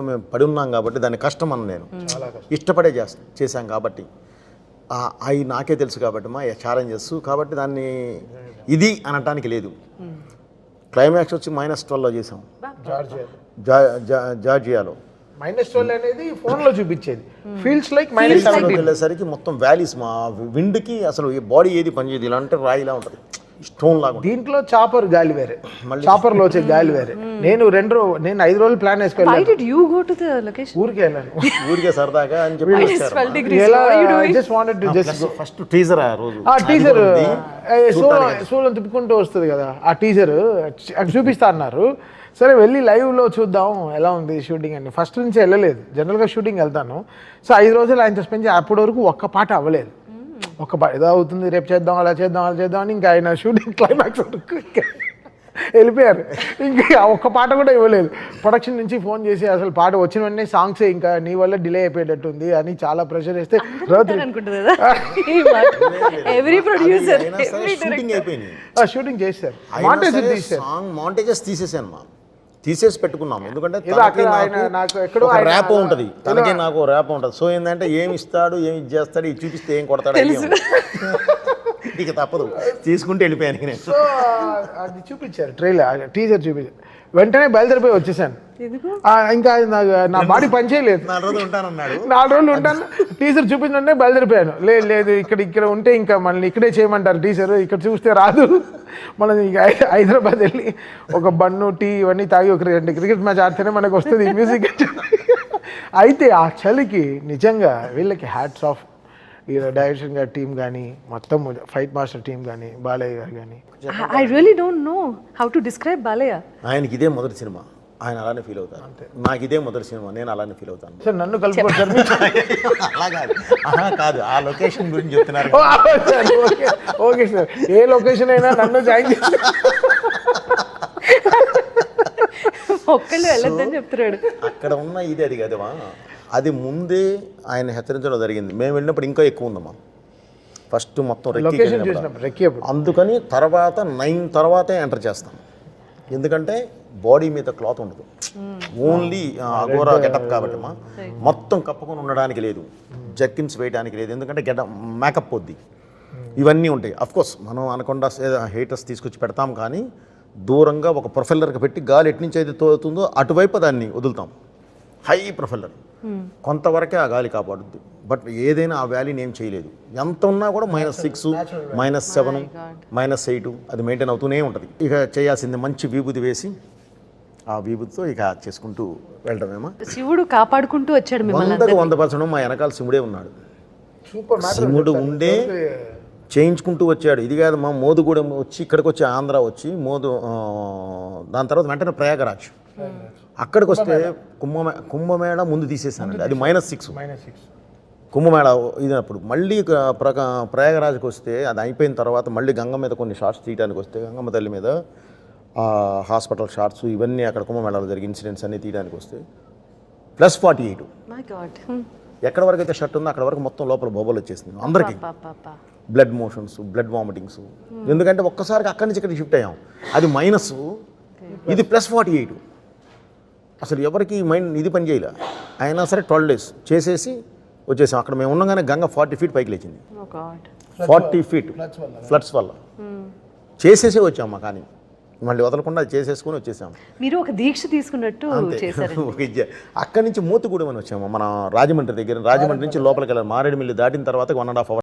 మేము పడి ఉన్నాం కాబట్టి దాన్ని కష్టం అని నేను ఇష్టపడే చేశాం కాబట్టి అవి నాకే తెలుసు కాబట్టి మా ఛాలెంజెస్ కాబట్టి దాన్ని ఇది అనటానికి లేదు. క్లైమాక్స్ వచ్చి -12లో చేసాం జార్జియాలో. -12 అనేది ఫోన్లో చూపించేది, ఫీల్స్ లైక్ -17 వెళ్ళేసరికి మొత్తం వ్యాలీస్ మా విండ్కి అసలు బాడీ ఏది పనిచేయదు, ఇలా అంటే రాయిలా ఉంటుంది, స్టోన్ లాగా. దీంట్లో చాపర్ గాలి వేరే, చాపర్ లో వచ్చే గాలి వేరే. నేను 5 రోజులు plan వేసుకెళ్ళాను. Why did you go to the location? ఊరికే వెళ్ళాను, ఊరికే సరదాగా అని చెప్పి -12 degrees. What are you doing? just wanted to just first teaser ఆ రోజు టీజర్ సోలం తిప్పుకుంటూ వస్తుంది కదా, ఆ టీజర్ అక్కడ చూపిస్తా అన్నారు. సరే వెళ్ళి లైవ్లో చూద్దాం ఎలా ఉంది షూటింగ్ అని. ఫస్ట్ నుంచి వెళ్ళలేదు, జనరల్గా షూటింగ్ వెళ్తాను. సో 5 రోజులు ఆయనతో స్పెండ్ చేసి అప్పటి వరకు ఒక్క పాట అవ్వలేదు. ఒక ఏదో అవుతుంది, రేపు చేద్దాం అలా చేద్దాం అని ఇంకా ఆయన షూటింగ్ క్లైమాక్స్ వరకు వెళ్ళిపోయారు. ఇంకా ఒక్క పాట కూడా ఇవ్వలేదు. ప్రొడక్షన్ నుంచి ఫోన్ చేసి అసలు పాట వచ్చిన వెంటనే సాంగ్సే ఇంకా నీ వల్ల డిలే అయిపోయేటట్టుంది అని చాలా ప్రెషర్ వేస్తే షూటింగ్ చేశారు. మాంటేజెస్ తీసేసాను, తీసేసి పెట్టుకున్నాం. ఎందుకంటే ర్యాప్ ఉంటుంది, తనకి నాకు ర్యాప్ ఉంటుంది. సో ఏంటంటే ఏమి ఇస్తాడు, ఏమి చేస్తాడు, ఇది చూపిస్తే ఏం కొడతాడు, ఇక తప్పదు తీసుకుంటే వెళ్ళిపోయాను నేను. సో అది చూపించారు, టీజర్ చూపించారు. వెంటనే బయలుదేరిపోయి వచ్చేసాను. ఇంకా నా బాడీ పనిచేయలేదు. 4 రోజులు ఉంటానన్నాడు. 4 రోజులు ఉంటాను. టీజర్ చూపించే బయలుదేరిపోయాను. లేదు ఇక్కడ ఉంటే ఇంకా మనల్ని ఇక్కడే చేయమంటారు టీజర్, ఇక్కడ చూస్తే రాదు. మనం ఇక హైదరాబాద్ వెళ్ళి ఒక బన్ను టీ ఇవన్నీ తాగి ఒక 2 క్రికెట్ మ్యాచ్ ఆడితేనే మనకు వస్తుంది మ్యూజిక్. అయితే ఆ చలికి నిజంగా వీళ్ళకి హ్యాట్స్ ఆఫ్. ఈ డైరెక్షన్ గారి టీం కానీ, మొత్తం ఫైట్ మాస్టర్ టీం కానీ, బాలయ్య గారు కానీ. I really don't know how to describe Balaya. ఆయనకి ఇదే మొదటి సినిమా, ఆయన అలానే ఫీల్ అవుతారు. నాకు ఇదే మొదటి సినిమా, నేను అలానే ఫీల్ అవుతాను. సార్ నన్ను కలుపుకోండి. అలా కాదు, ఆ లొకేషన్ గురించి చెప్తున్నారు. ఓకే సార్, ఏ లొకేషన్ అయినా నన్ను జాయిన్ చేసి ఒక్కళ్ళు వెళ్ళొద్దని చెప్తున్నాడు. అక్కడ ఉన్న ఇది అది కదమ్మా, అది ముందే ఆయన హెచ్చరించడం జరిగింది. మేము వెళ్ళినప్పుడు ఇంకా ఎక్కువ ఉందమ్మా. ఫస్ట్ మొత్తం రెక్కి, అందుకని తర్వాత 9 తర్వాతే ఎంటర్ చేస్తాం. ఎందుకంటే బాడీ మీద క్లాత్ ఉండదు, ఓన్లీ అగోరా గెటప్ కాబట్టి అమ్మా. మొత్తం కప్పుకొని ఉండడానికి లేదు, జర్కిన్స్ వేయడానికి లేదు, ఎందుకంటే మేకప్ పొద్ది ఇవన్నీ ఉంటాయి. అఫ్కోర్స్ మనం అనకుండా హీటర్స్ తీసుకొచ్చి పెడతాం, కానీ దూరంగా ఒక ప్రొఫెల్లర్కి పెట్టి గాలి ఎట్నుంచి అయితే తోలుతుందో అటువైపు దాన్ని వదులుతాం. హై ప్రొఫెల్లర్, కొంతవరకే ఆ గాలి కాపాడుద్ది. బట్ ఏదైనా ఆ వ్యాలీని ఏం చేయలేదు. ఎంత ఉన్నా కూడా -6, -7, -8 అది మెయింటైన్ అవుతూనే ఉంటుంది. ఇక చేయాల్సింది మంచి విభూతి వేసి ఆ విభూతితో ఇక చేసుకుంటూ వెళ్ళడమేమో. శివుడు కాపాడుకుంటూ వచ్చాడు మిమ్మల్ని. 100% మా వెనకాల శివుడే ఉన్నాడు. శివుడు ఉండే చేయించుకుంటూ వచ్చాడు. ఇది కాదు మా మోదుగూడెం వచ్చి ఇక్కడికి వచ్చి ఆంధ్ర వచ్చి దాని తర్వాత వెంటనే ప్రయాగరాజ్, అక్కడికి వస్తే కుంభమేళ ముందు తీసేసానండి. అది -6 కుంభమేళ ఇదినప్పుడు. మళ్ళీ ప్రయాగరాజ్కి వస్తే అది అయిపోయిన తర్వాత మళ్ళీ గంగ మీద కొన్ని షార్ట్స్ తీయడానికి వస్తే, గంగమ్మ తల్లి మీద హాస్పిటల్ షార్ట్స్ ఇవన్నీ అక్కడ కుంభమేళలో జరిగే ఇన్సిడెంట్స్ అన్నీ తీయడానికి వస్తే +48. ఎక్కడ వరకు అయితే షర్ట్ ఉందో అక్కడ వరకు మొత్తం లోపల బొబ్బలు వచ్చేసింది అందరికీ. Blood motions, blood vomitings. ఎందుకంటే ఒక్కసారికి అక్కడి నుంచి ఇక్కడ షిఫ్ట్ అయ్యాం. అది మైనస్, ఇది +48. అసలు ఎవరికి మైండ్ ఇది పని చేయలే. అయినా సరే 12 days చేసేసి వచ్చేసాం. అక్కడ మేము ఉండగానే గంగ 40 feet పైకి లేచింది. 40 feet ఫ్లడ్స్ వల్ల చేసేసే వచ్చాము. కానీ మళ్ళీ వదలకుండా చేసేసుకుని వచ్చేసాము. మీరు ఒక దీక్ష తీసుకున్నట్టు చేశారు. అక్కడి నుంచి మోతుగూడెం అని వచ్చాము, మన రాజమండ్రి దగ్గర. రాజమండ్రి నుంచి లోపలికి వెళ్ళాలి, మారేడుమిల్లి దాటిన తర్వాత 1.5 hours